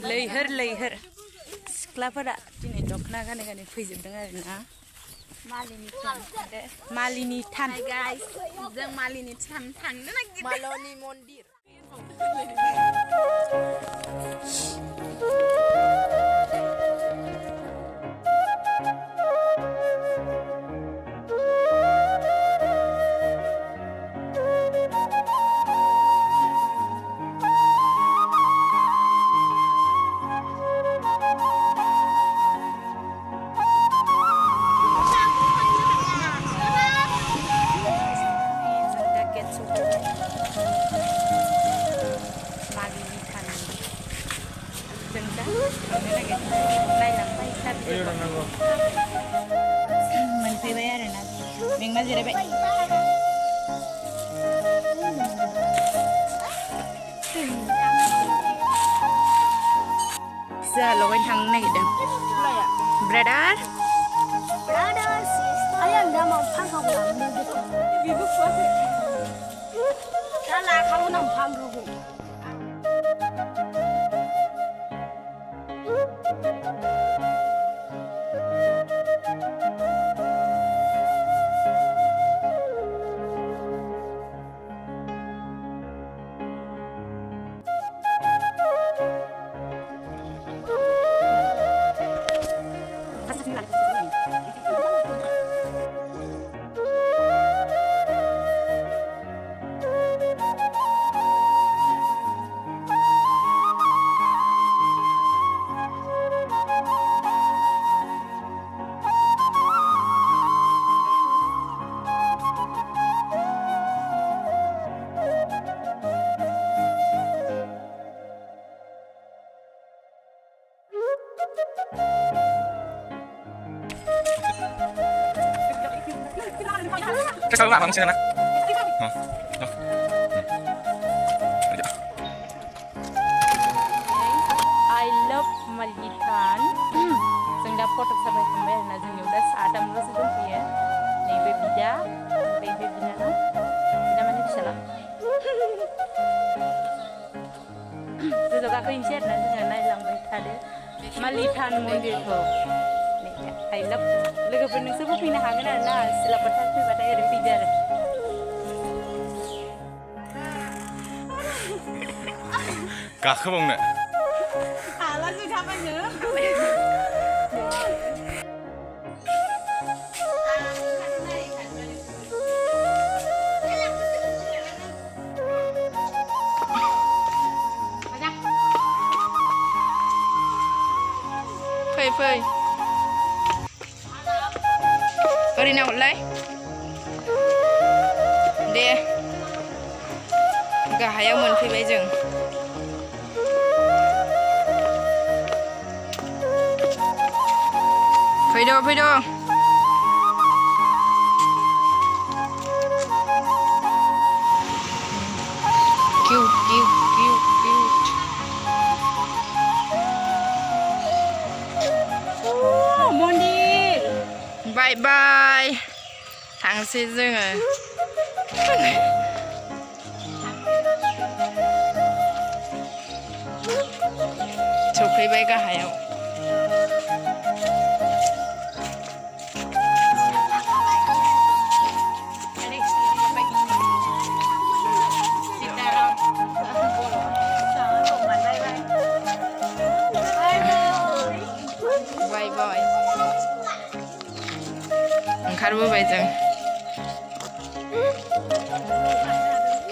लैहोर सिख्लाफोरा दिनै दख'ना गानै गानै फैजोबदों आरोना मालिनि थान गाइस जों मालिनि थान थांनो नागिरदों मालनि मन्दिर मोनफैबाय आरोना बेंबा जिरायबाय जोंहा लगायनो थांनो नागिरदों brother ayah nggak mau pangkau pulang ibu kuasa salah kamu nang pangkau Chắc sao các bạn bằng xe này. I love Malinitha. जों दा फट' साफाय खांबाय आरोना जोंनियाव दा साथामल'सो दंफैयो नैबे बिदा ओमफ्राय बे बिनानाव बिदा माने फिसाला जों गाखोहैनोसै आरोना जोङो नायलांबाय थादो मालिनिथा मन्दिरखौ I love लोगोफोर नोंसोरबो फैनो हागोन आरोना सिलाबाथा फैबाथाय ओरै फैदो आरो गाखोबावनो हाला जों थाबायनो फै ओरैनो हरलाय दे गाहायाव मोनफैबाय जों फैद' मन्दिर बाय बाय थांसै जोङो सफैबाय गाहायाव बाय बाय ओंखारबोबाय जों